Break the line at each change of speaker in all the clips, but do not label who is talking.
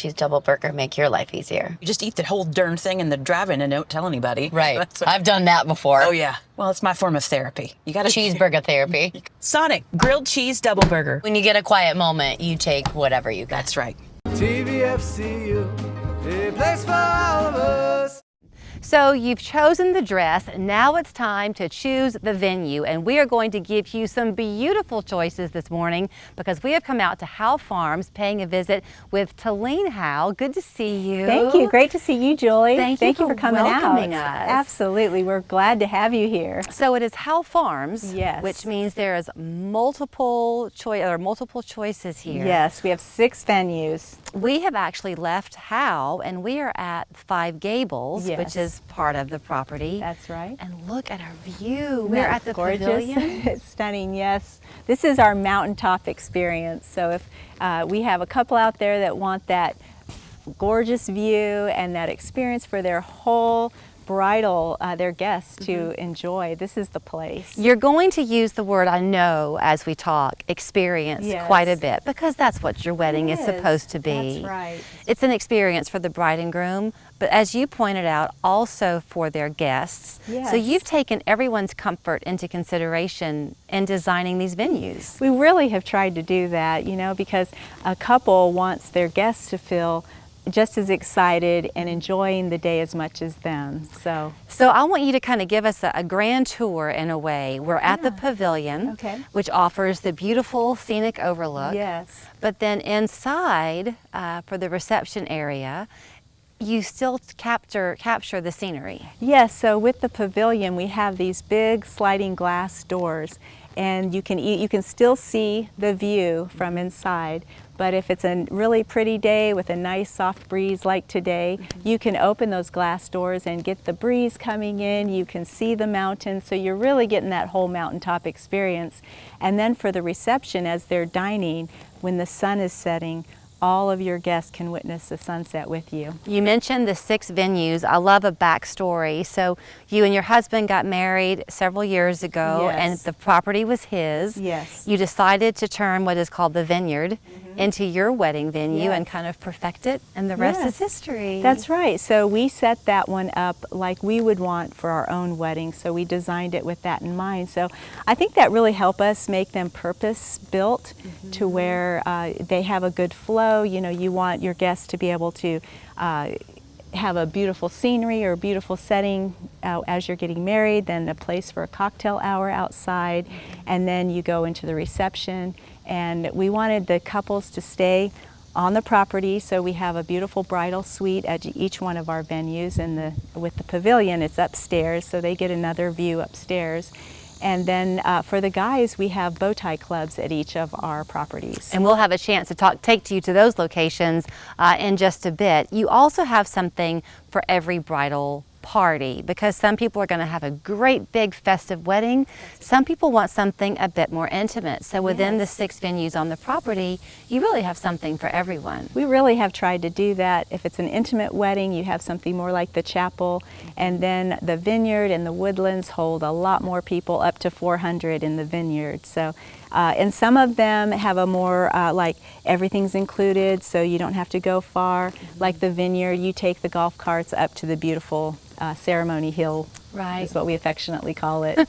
Cheese double burger make your life easier.
You just eat the whole darn thing in the drive-in and don't tell anybody.
Right. I've done that before.
Oh, yeah. Well, it's my form of therapy. You got to
cheeseburger therapy.
Sonic grilled cheese double burger.
When you get a quiet moment, you take whatever you get.
That's right.
TVFCU, a place for all of us.
So you've chosen the dress, now it's time to choose the venue, and we are going to give you some beautiful choices this morning because we have come out to Howe Farms paying a visit with Talene Howe. Good to see you.
Thank you. Great to see you, Julie.
Thank you for
coming
welcoming
out.
us.
Absolutely. We're glad to have you here.
So it is Howe Farms,
yes,
which means there is multiple choices here.
Yes, we have 6 venues.
We have actually left Howe and we are at Five Gables,
yes,
which is part of the property.
That's right.
And look at our view. We're at the
gorgeous.
pavilion.
It's stunning, yes. This is our mountaintop experience. So if we have a couple out there that want that gorgeous view and that experience for their whole bridal, their guests to enjoy, this is the place.
You're going to use the word, I know, as we talk, experience,
yes,
quite a bit, because that's what your wedding is supposed to be.
That's right.
It's an experience for the bride and groom, but as you pointed out, also for their guests.
Yes.
So you've taken everyone's comfort into consideration in designing these venues.
We really have tried to do that, you know, because a couple wants their guests to feel just as excited and enjoying the day as much as them. So
I want you to kind of give us a grand tour in a way. We're at the pavilion,
okay,
which offers the beautiful scenic overlook.
yes,
But then inside, for the reception area, you still capture the scenery.
yes. So with the pavilion, we have these big sliding glass doors, and you can still see the view from inside. But if it's a really pretty day with a nice soft breeze like today, you can open those glass doors and get the breeze coming in. You can see the mountains, so you're really getting that whole mountaintop experience. And then for the reception, as they're dining, when the sun is setting, all of your guests can witness the sunset with you.
You mentioned the 6 venues. I love a backstory. So you and your husband got married several years ago,
yes,
and the property was his.
Yes.
You decided to turn what is called the vineyard into your wedding venue,
yes,
and kind of perfect it, and the rest
yes,
is history.
That's right. So we set that one up like we would want for our own wedding, so we designed it with that in mind. So I think that really helped us make them purpose-built to where they have a good flow. You know, you want your guests to be able to have a beautiful scenery or a beautiful setting as you're getting married, then a place for a cocktail hour outside, and then you go into the reception. And we wanted the couples to stay on the property, so we have a beautiful bridal suite at each one of our venues, and with the pavilion it's upstairs, so they get another view upstairs. And then for the guys, we have bow tie clubs at each of our properties.
And we'll have a chance to take you to those locations in just a bit. You also have something for every bridal party, because some people are going to have a great big festive wedding. Some people want something a bit more intimate. So within the 6 venues on the property, you really have something for everyone.
We really have tried to do that. If it's an intimate wedding, you have something more like the chapel, and then the vineyard and the woodlands hold a lot more people, up to 400 in the vineyard. So and some of them have a more like everything's included, so you don't have to go far. Like the vineyard, you take the golf carts up to the beautiful Ceremony Hill,
right,
is what we affectionately call it.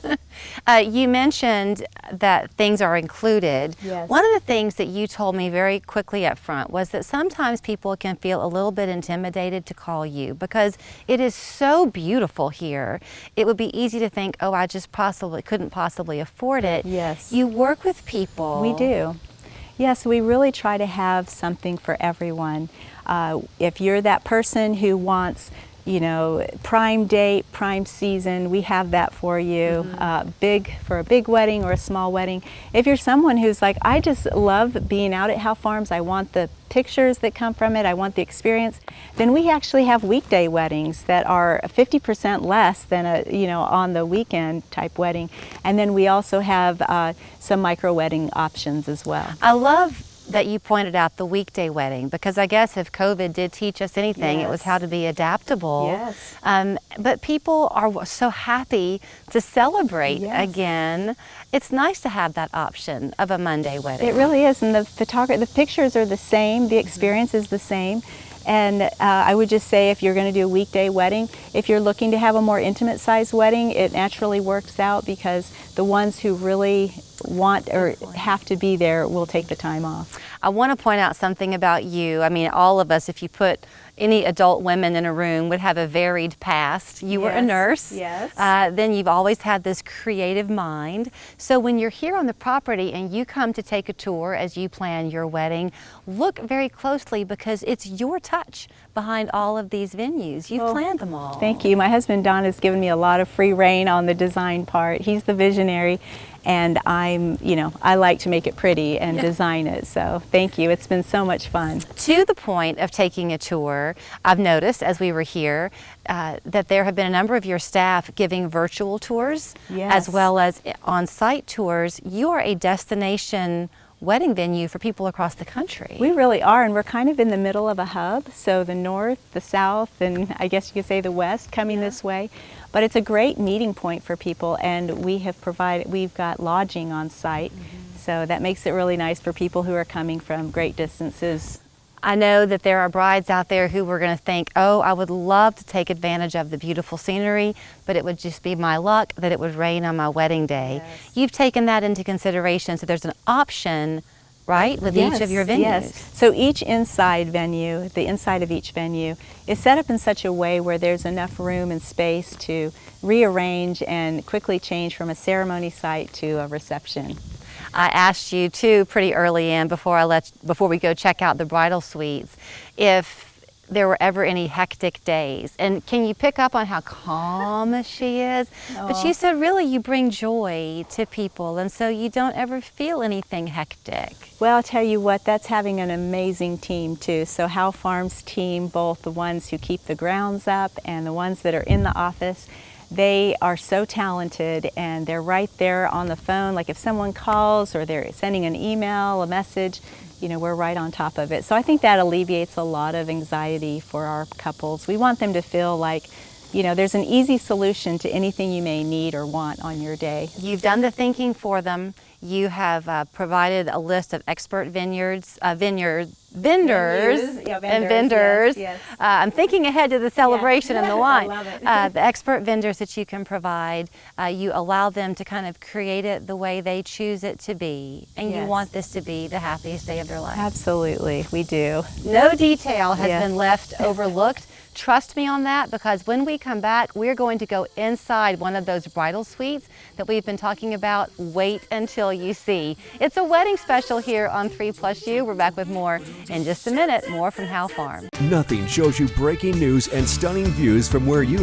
You mentioned that things are included.
Yes.
One of the things that you told me very quickly up front was that sometimes people can feel a little bit intimidated to call you because it is so beautiful here. It would be easy to think, oh, I just couldn't possibly afford it.
Yes.
You work with people.
We do. Yes, we really try to have something for everyone. If you're that person who wants, you know, prime date, prime season, we have that for you. For a big wedding or a small wedding. If you're someone who's like, I just love being out at Howe Farms, I want the pictures that come from it, I want the experience, then we actually have weekday weddings that are 50% less than on the weekend type wedding. And then we also have some micro wedding options as well.
I love that you pointed out, the weekday wedding, because I guess if COVID did teach us anything, it was
Yes.
how to be adaptable.
Yes.
But people are so happy to celebrate
Yes.
again. It's nice to have that option of a Monday wedding.
It really is, and the pictures are the same, the experience is the same. And I would just say, if you're going to do a weekday wedding, if you're looking to have a more intimate sized wedding, it naturally works out because the ones who really want or have to be there will take the time off.
I want to point out something about you. I mean, all of us, if you put any adult women in a room, would have a varied past. You were a
Yes,
nurse.
yes.
Then you've always had this creative mind. So when you're here on the property and you come to take a tour as you plan your wedding, look very closely because it's your touch behind all of these venues. You've planned them all.
Thank you. My husband Don has given me a lot of free rein on the design part. He's the visionary, and I like to make it pretty and design it. So thank you. It's been so much fun.
To the point of taking a tour, I've noticed as we were here that there have been a number of your staff giving virtual tours
Yes.
as well as on-site tours. You are a destination wedding venue for people across the country.
We really are, and we're kind of in the middle of a hub. So the north, the south, and I guess you could say the west coming this way. But it's a great meeting point for people, and we've got lodging on site. So that makes it really nice for people who are coming from great distances.
I know that there are brides out there who were going to think, oh, I would love to take advantage of the beautiful scenery, but it would just be my luck that it would rain on my wedding day.
Yes.
You've taken that into consideration, so there's an option, right, with each of your venues.
Yes. So each inside venue, the inside of each venue, is set up in such a way where there's enough room and space to rearrange and quickly change from a ceremony site to a reception.
I asked you too pretty early in before we go check out the bridal suites if there were ever any hectic days. And can you pick up on how calm she is? But she said really you bring joy to people, and so you don't ever feel anything hectic.
Well, I'll tell you what, that's having an amazing team too. So Howe Farms team, both the ones who keep the grounds up and the ones that are in the office, they are so talented, and they're right there on the phone. Like if someone calls or they're sending an email, a message, we're right on top of it. So I think that alleviates a lot of anxiety for our couples. We want them to feel like, there's an easy solution to anything you may need or want on your day.
You've done the thinking for them. You have provided a list of expert vendors,
Yeah,
and
vendors,
vendors.
yes.
I'm thinking ahead to the celebration and the wine.
I love it.
The expert vendors that you can provide, you allow them to kind of create it the way they choose it to be, and you
Yes.
want this to be the happiest day of their life.
Absolutely, we do.
No detail has
Yes.
been left overlooked. Trust me on that, because when we come back, we're going to go inside one of those bridal suites that we've been talking about. Wait until you see. It's a wedding special here on 3+U. We're back with more in just a minute. More from Howe Farm.
Nothing shows you breaking news and stunning views from where you